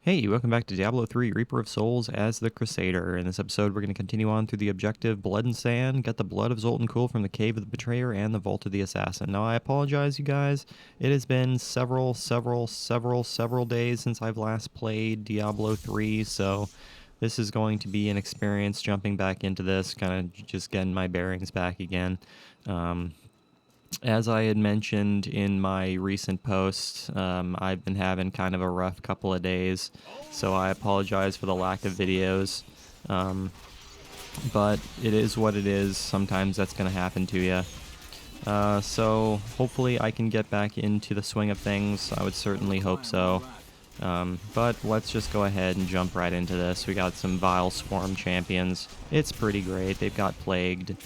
Hey, welcome back to Diablo 3 Reaper of Souls as the Crusader. In this episode, we're going to continue on through the objective Blood and Sand, get the blood of Zoltan Kuhl from the Cave of the Betrayer and the Vault of the Assassin. Now, I apologize, you guys. It has been several days since I've last played Diablo 3, so this is going to be an experience jumping back into this, kind of just getting my bearings back again. As I had mentioned in my recent post, I've been having kind of a rough couple of days, so I apologize for the lack of videos. But it is what it is. Sometimes that's going to happen to you. So hopefully I can get back into the swing of things. I would certainly hope so. But let's just go ahead and jump right into this. We got some Vile Swarm champions. It's pretty great. They've got Plagued.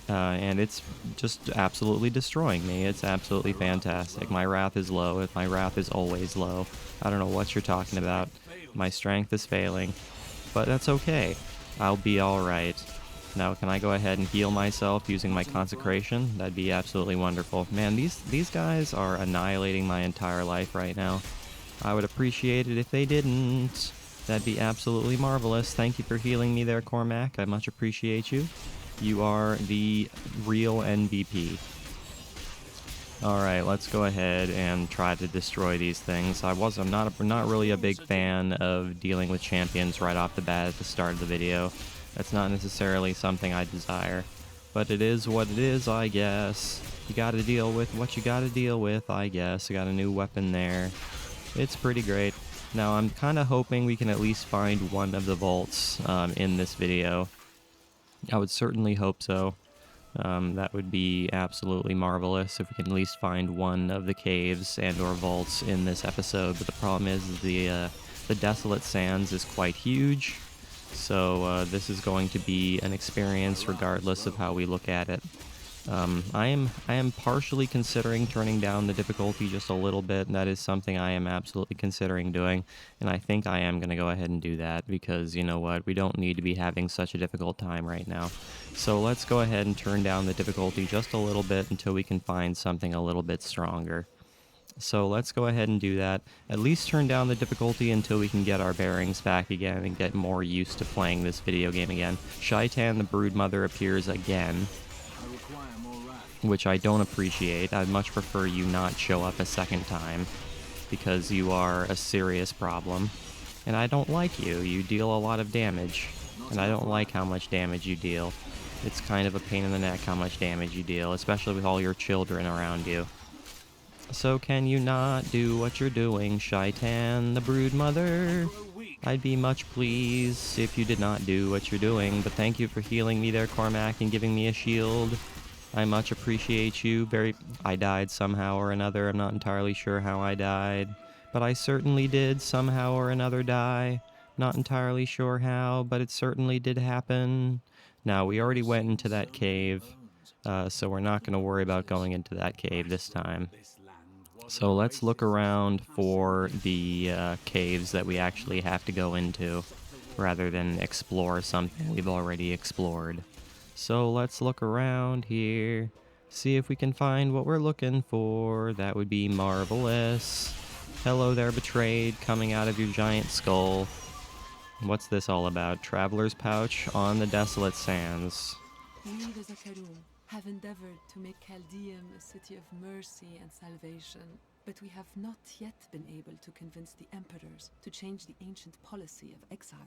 And it's just absolutely destroying me. It's absolutely fantastic. My wrath is low. My wrath is always low. I don't know what you're talking about. My strength is failing. But that's okay. I'll be alright. Now, can I go ahead and heal myself using my consecration? That'd be absolutely wonderful. Man, these guys are annihilating my entire life right now. I would appreciate it if they didn't. That'd be absolutely marvelous. Thank you for healing me there, Cormac. I much appreciate you. You are the real MVP. Alright, let's go ahead and try to destroy these things. I'm not really a big fan of dealing with champions right off the bat at the start of the video. That's not necessarily something I desire. But it is what it is, I guess. You gotta deal with what you gotta deal with, I guess. I got a new weapon there. It's pretty great. Now, I'm kind of hoping we can at least find one of the vaults in this video. I would certainly hope so. That would be absolutely marvelous if we can at least find one of the caves and or vaults in this episode. But the problem is the Desolate Sands is quite huge, so this is going to be an experience regardless of how we look at it. I am partially considering turning down the difficulty just a little bit, and that is something I am absolutely considering doing, and I think I am going to go ahead and do that, because, you know what, we don't need to be having such a difficult time right now. So let's go ahead and turn down the difficulty just a little bit until we can find something a little bit stronger. So let's go ahead and do that. At least turn down the difficulty until we can get our bearings back again and get more used to playing this video game again. Shaitan the Broodmother appears again, which I don't appreciate. I'd much prefer you not show up a second time, because you are a serious problem. And I don't like you. You deal a lot of damage, and I don't like how much damage you deal. It's kind of a pain in the neck how much damage you deal, especially with all your children around you. So can you not do what you're doing, Shaitan the Broodmother? I'd be much pleased if you did not do what you're doing, but thank you for healing me there, Cormac, and giving me a shield. I much appreciate you. I died somehow or another. I'm not entirely sure how I died, but I certainly did somehow or another die. Not entirely sure how, but it certainly did happen. Now, we already went into that cave, so we're not going to worry about going into that cave this time. So let's look around for the caves that we actually have to go into, rather than explore something we've already explored. So let's look around here, see if we can find what we're looking for. That would be marvelous. Hello there, Betrayed, coming out of your giant skull. What's this all about? Traveler's Pouch on the Desolate Sands. We, the Zakarum, have endeavored to make Chaldeum a city of mercy and salvation, but we have not yet been able to convince the emperors to change the ancient policy of exile.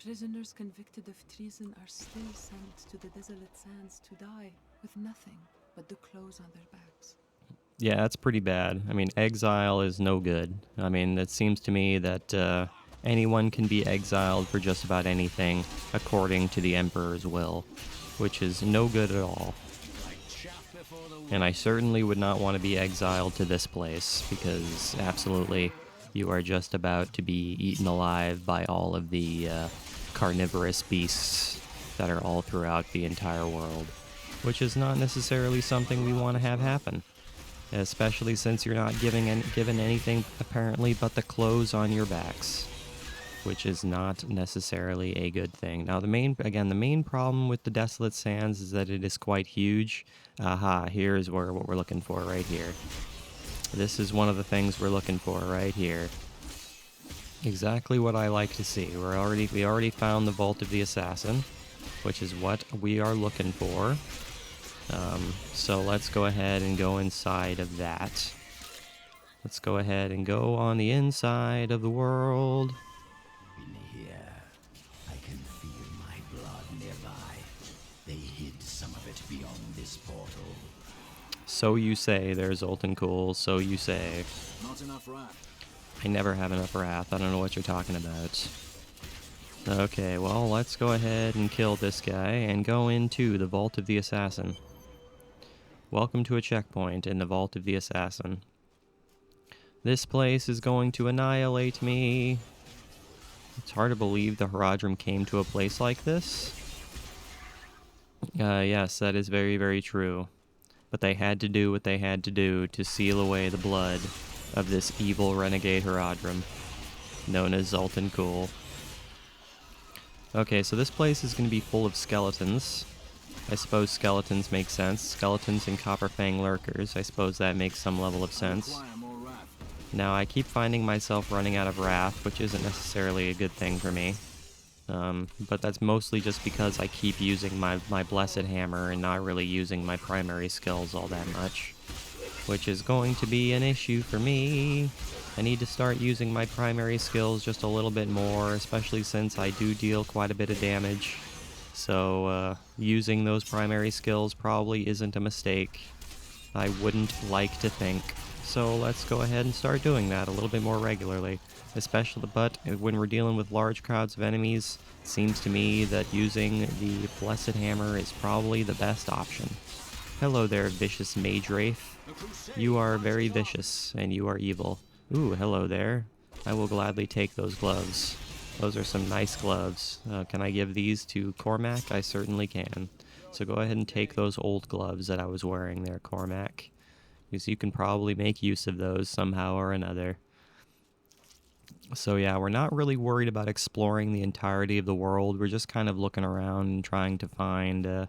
Prisoners convicted of treason are still sent to the Desolate Sands to die, with nothing but the clothes on their backs. Yeah, that's pretty bad. I mean, exile is no good. I mean, it seems to me that anyone can be exiled for just about anything, according to the Emperor's will, which is no good at all. And I certainly would not want to be exiled to this place, because absolutely, you are just about to be eaten alive by all of the carnivorous beasts that are all throughout the entire world, which is not necessarily something we want to have happen, especially since you're not given anything apparently but the clothes on your backs, which is not necessarily a good thing. Now, the main problem with the Desolate Sands is that it is quite huge. Aha, here's what we're looking for right here. This is one of the things we're looking for right here. Exactly what I like to see. We already found the Vault of the Assassin, which is what we are looking for. So let's go ahead and go inside of that. Let's go ahead and go on the inside of the world. In here, I can feel my blood nearby. They hid some of it beyond this portal. So you say, there, Zoltan Cool, so you say. Not enough wrath. I never have enough wrath. I don't know what you're talking about. Okay, well, let's go ahead and kill this guy and go into the Vault of the Assassin. Welcome to a checkpoint in the Vault of the Assassin. This place is going to annihilate me. It's hard to believe the Haradrim came to a place like this. Yes, that is very, very true. But they had to do what they had to do to seal away the blood of this evil renegade Haradrim, known as Zoltan Cool. Okay, so this place is going to be full of skeletons. I suppose skeletons make sense. Skeletons and Copperfang lurkers. I suppose that makes some level of sense. Require more wrath. Now, I keep finding myself running out of wrath, which isn't necessarily a good thing for me. But that's mostly just because I keep using my Blessed Hammer and not really using my primary skills all that much. Which is going to be an issue for me. I need to start using my primary skills just a little bit more, especially since I do deal quite a bit of damage. So, using those primary skills probably isn't a mistake. I wouldn't like to think. So let's go ahead and start doing that a little bit more regularly. But when we're dealing with large crowds of enemies, it seems to me that using the Blessed Hammer is probably the best option. Hello there, vicious Mage Wraith. You are very vicious, and you are evil. Ooh, hello there. I will gladly take those gloves. Those are some nice gloves. Can I give these to Cormac? I certainly can. So go ahead and take those old gloves that I was wearing there, Cormac. Because you can probably make use of those somehow or another. So yeah, we're not really worried about exploring the entirety of the world. We're just kind of looking around and trying to find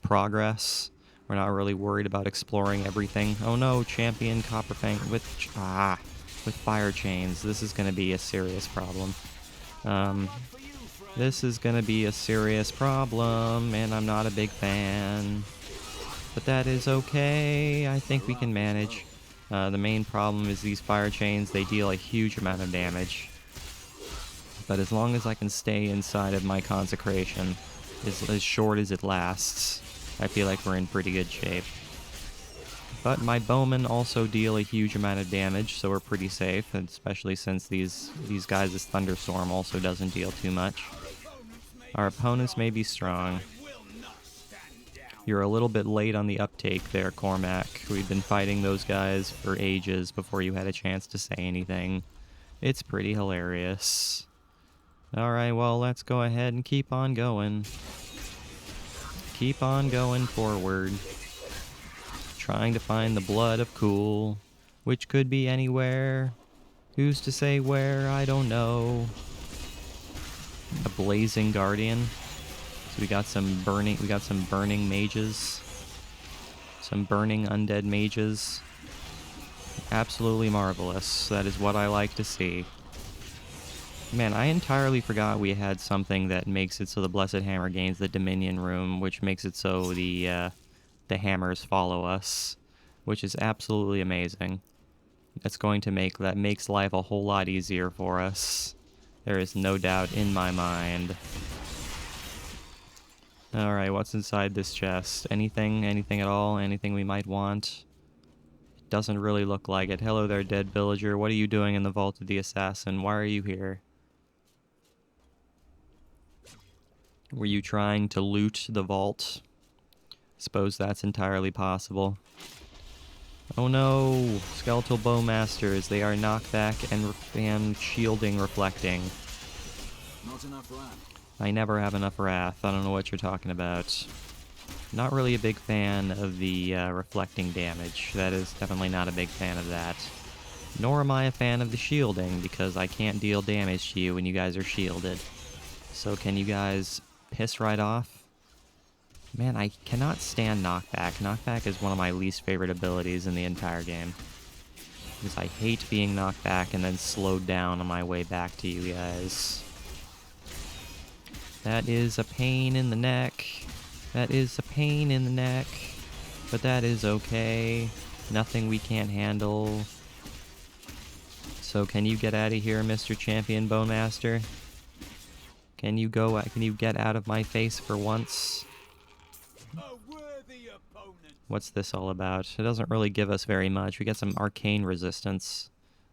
progress. We're not really worried about exploring everything. Oh no, Champion Copperfang with fire chains. This is going to be a serious problem. This is going to be a serious problem, and I'm not a big fan. But that is okay. I think we can manage. The main problem is these fire chains. They deal a huge amount of damage. But as long as I can stay inside of my consecration, as short as it lasts, I feel like we're in pretty good shape. But my bowmen also deal a huge amount of damage, so we're pretty safe, especially since these guys' Thunderstorm also doesn't deal too much. Our opponents may be strong. You're a little bit late on the uptake there, Cormac. We've been fighting those guys for ages before you had a chance to say anything. It's pretty hilarious. Alright, well, let's go ahead and keep on going. Keep on going forward. Trying to find the blood of Cool, which could be anywhere. Who's to say where? I don't know. A blazing guardian. So we got some burning mages. Some burning undead mages. Absolutely marvelous. That is what I like to see. Man, I entirely forgot we had something that makes it so the Blessed Hammer gains the Dominion Room, which makes it so the hammers follow us, which is absolutely amazing. That makes life a whole lot easier for us. There is no doubt in my mind. Alright, what's inside this chest? Anything at all? Anything we might want? It doesn't really look like it. Hello there, dead villager. What are you doing in the Vault of the Assassin? Why are you here? Were you trying to loot the vault? Suppose that's entirely possible. Oh no! Skeletal Bowmasters. They are knockback and shielding reflecting. Not enough wrath. I never have enough wrath. I don't know what you're talking about. Not really a big fan of the reflecting damage. That is definitely not a big fan of that. Nor am I a fan of the shielding, because I can't deal damage to you when you guys are shielded. So can you guys piss right off? Man, I cannot stand knockback. Knockback is one of my least favorite abilities in the entire game. because I hate being knocked back and then slowed down on my way back to you guys. That is a pain in the neck. That is a pain in the neck. But that is okay. Nothing we can't handle. So can you get out of here, Mr. Champion Bowmaster? Can you get out of my face for once? What's this all about? It doesn't really give us very much. We get some arcane resistance.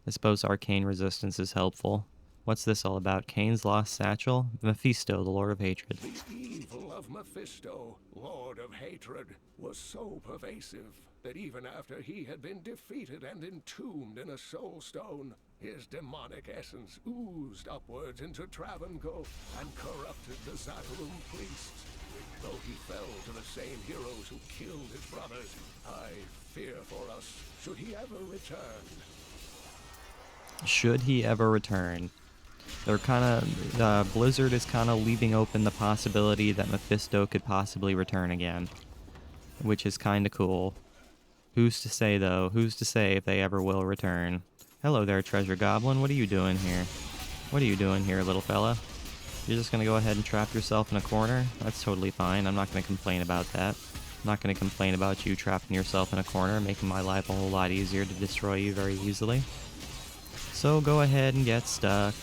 I suppose arcane resistance is helpful. What's this all about? Cain's lost satchel? Mephisto, the Lord of Hatred. The evil of Mephisto, Lord of Hatred, was so pervasive that even after he had been defeated and entombed in a soul stone, his demonic essence oozed upwards into Travancore and corrupted the Zatarum priests. Though he fell to the same heroes who killed his brothers, I fear for us, should he ever return. Should he ever return? They're Blizzard is kind of leaving open the possibility that Mephisto could possibly return again, which is kind of cool. Who's to say, though? Who's to say if they ever will return? Hello there, Treasure Goblin. What are you doing here? What are you doing here, little fella? You're just gonna go ahead and trap yourself in a corner? That's totally fine. I'm not gonna complain about that. I'm not gonna complain about you trapping yourself in a corner, making my life a whole lot easier to destroy you very easily. So go ahead and get stuck,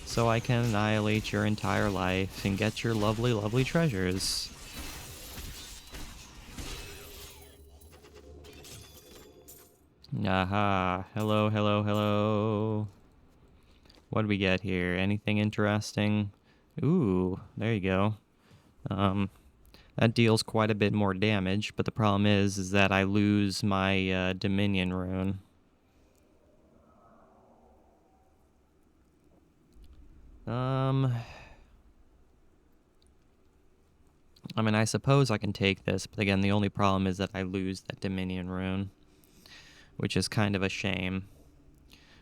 so I can annihilate your entire life and get your lovely, lovely treasures. Aha. Hello, hello, hello. What do we get here? Anything interesting? Ooh, there you go. That deals quite a bit more damage, but the problem is that I lose my Dominion rune. I mean, I suppose I can take this, but again, the only problem is that I lose that Dominion rune, which is kind of a shame.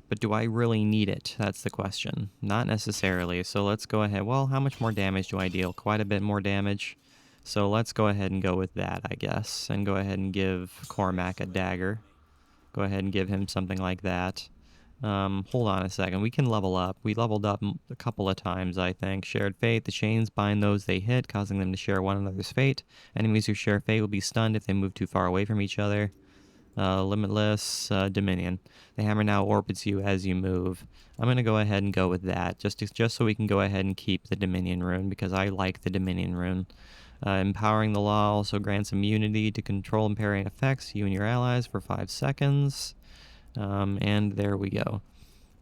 But do I really need it? That's the question. Not necessarily, so let's go ahead. Well, how much more damage do I deal? Quite a bit more damage. So let's go ahead and go with that, I guess, and go ahead and give Cormac a dagger. Go ahead and give him something like that. Hold on a second. We can level up. We leveled up a couple of times, I think. Shared fate. The chains bind those they hit, causing them to share one another's fate. Enemies who share fate will be stunned if they move too far away from each other. Limitless Dominion. The hammer now orbits you as you move. I'm going to go ahead and go with that, just so we can go ahead and keep the Dominion rune, because I like the Dominion rune. Empowering the law also grants immunity to control impairing effects, you and your allies, for 5 seconds. And there we go.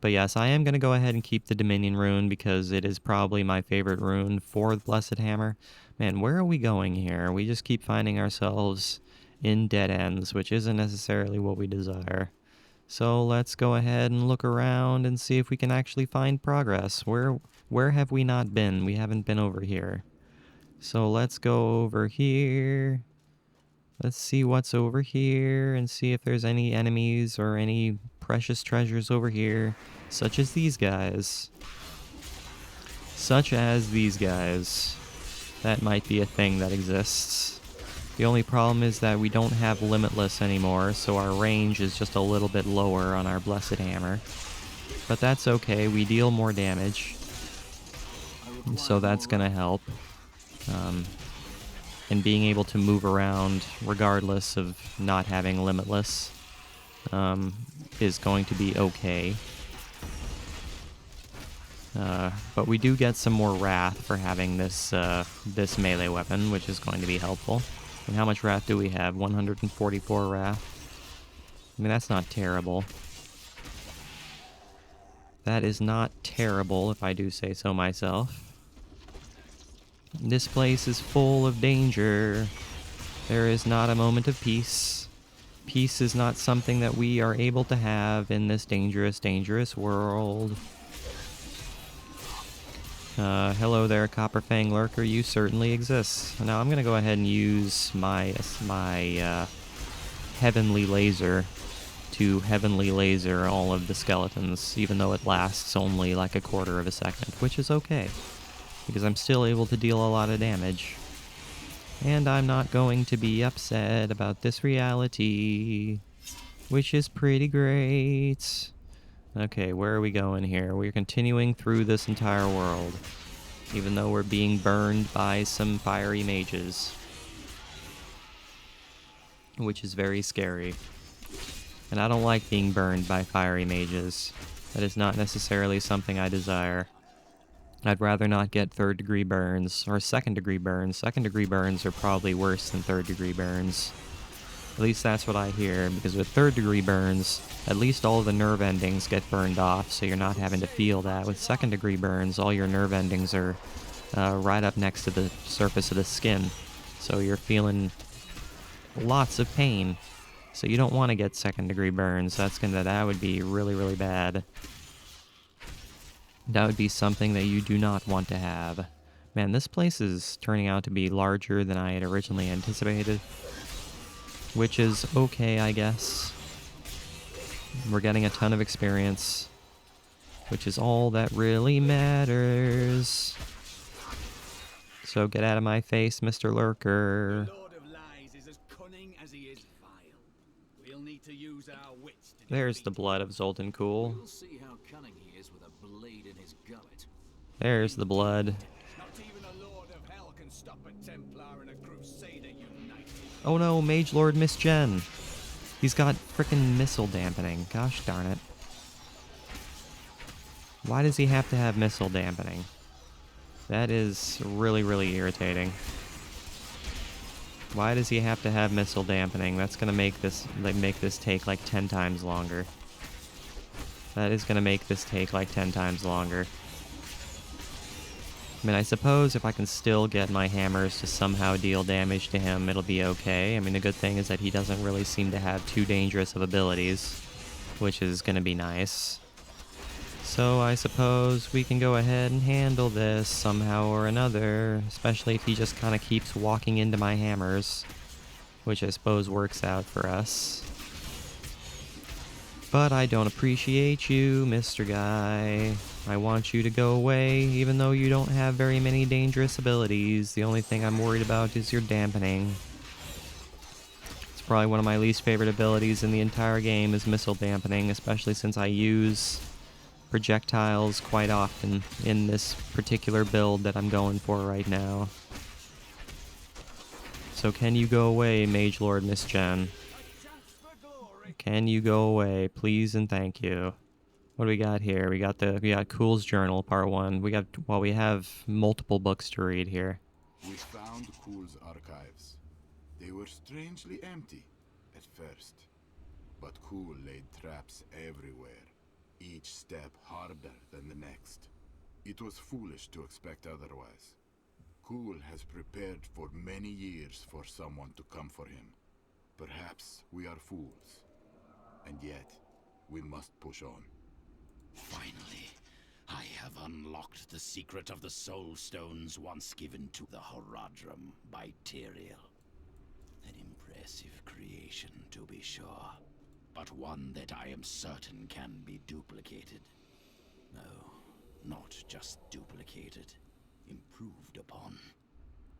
But yes, I am going to go ahead and keep the Dominion rune because it is probably my favorite rune for the Blessed Hammer. Man, where are we going here? We just keep finding ourselves in dead ends, which isn't necessarily what we desire. So let's go ahead and look around and see if we can actually find progress. Where have we not been? We haven't been over here. So let's go over here. Let's see what's over here and see if there's any enemies or any precious treasures over here, such as these guys. Such as these guys. That might be a thing that exists. The only problem is that we don't have Limitless anymore, so our range is just a little bit lower on our Blessed Hammer. But that's okay, we deal more damage, so that's gonna help. And being able to move around regardless of not having Limitless is going to be okay. But we do get some more Wrath for having this this melee weapon, which is going to be helpful. And how much Wrath do we have? 144 Wrath. I mean, that's not terrible. That is not terrible, if I do say so myself. This place is full of danger. There is not a moment of peace. Peace is not something that we are able to have in this dangerous, dangerous world. Hello there, Copperfang Lurker. You certainly exist. Now I'm going to go ahead and use my Heavenly Laser to Heavenly Laser all of the skeletons, even though it lasts only like a quarter of a second, which is okay, because I'm still able to deal a lot of damage. And I'm not going to be upset about this reality. which is pretty great. Okay, where are we going here? We're continuing through this entire world, even though we're being burned by some fiery mages, which is very scary. And I don't like being burned by fiery mages. That is not necessarily something I desire. I'd rather not get third-degree burns, or second-degree burns. Second-degree burns are probably worse than third-degree burns. At least that's what I hear, because with third-degree burns, at least all of the nerve endings get burned off, so you're not having to feel that. With second-degree burns, all your nerve endings are right up next to the surface of the skin, so you're feeling lots of pain. So you don't want to get second-degree burns. That would be really, really bad. That would be something that you do not want to have. Man, this place is turning out to be larger than I had originally anticipated, which is okay, I guess. We're getting a ton of experience, which is all that really matters. So get out of my face, Mr. Lurker. The Lord of Lies is as cunning as he is vile. We'll need to use our wits to There's the blood of Zoltan Kuhl. We'll see how cunning he is with a blade in his gullet. There's the blood. Not even a Lord of Hell can stop a Templar and a Crusader united. Oh no, Mage Lord Miss Jen. He's got frickin' missile dampening. Gosh darn it. Why does he have to have missile dampening? That is really, really irritating. Why does he have to have missile dampening? That's gonna make this take like 10 times longer. That is gonna make this take like 10 times longer. I mean, I suppose if I can still get my hammers to somehow deal damage to him, it'll be okay. I mean, the good thing is that he doesn't really seem to have too dangerous of abilities, which is gonna be nice. So I suppose we can go ahead and handle this somehow or another, especially if he just kind of keeps walking into my hammers, which I suppose works out for us. But I don't appreciate you, Mr. Guy. I want you to go away, even though you don't have very many dangerous abilities. The only thing I'm worried about is your dampening. It's probably one of my least favorite abilities in the entire game is missile dampening, especially since I use projectiles quite often in this particular build that I'm going for right now. So can you go away, Mage Lord Miss Jen? Can you go away, please and thank you? What do we got here? We got Kuhl's Journal, Part 1. We have multiple books to read here. We found Kuhl's archives. They were strangely empty at first, but Kuhl laid traps everywhere, each step harder than the next. It was foolish to expect otherwise. Kuhl has prepared for many years for someone to come for him. Perhaps we are fools, and yet we must push on. Finally, I have unlocked the secret of the Soul Stones once given to the Horadrim by Tyrael. An impressive creation, to be sure, but one that I am certain can be duplicated. No, not just duplicated, improved upon.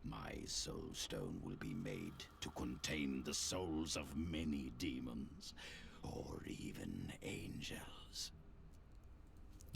My Soul Stone will be made to contain the souls of many demons, or even angels.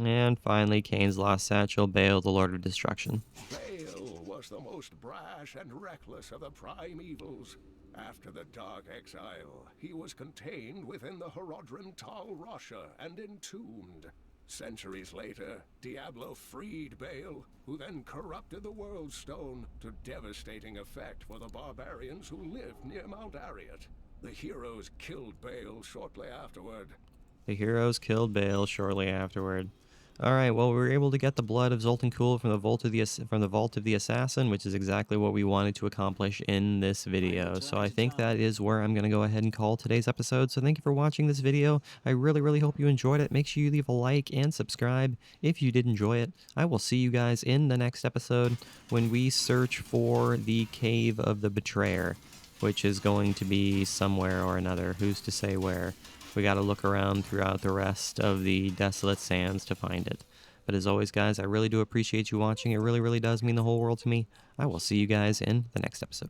And finally, Kane's Lost Satchel, Baal, the Lord of Destruction. Baal was the most brash and reckless of the primevals. After the Dark Exile, he was contained within the Horadrim Tal Rasha and entombed. Centuries later, Diablo freed Baal, who then corrupted the World Stone to devastating effect for the barbarians who lived near Mount Ariat. The heroes killed Baal shortly afterward. Alright, well, we were able to get the blood of Zoltan Kuhl from the Vault of the Assassin, which is exactly what we wanted to accomplish in this video. So I think that is where I'm going to go ahead and call today's episode. So thank you for watching this video. I really, really hope you enjoyed it. Make sure you leave a like and subscribe if you did enjoy it. I will see you guys in the next episode when we search for the Cave of the Betrayer, which is going to be somewhere or another. Who's to say where? We gotta look around throughout the rest of the Desolate Sands to find it. But as always, guys, I really do appreciate you watching. It really, really does mean the whole world to me. I will see you guys in the next episode.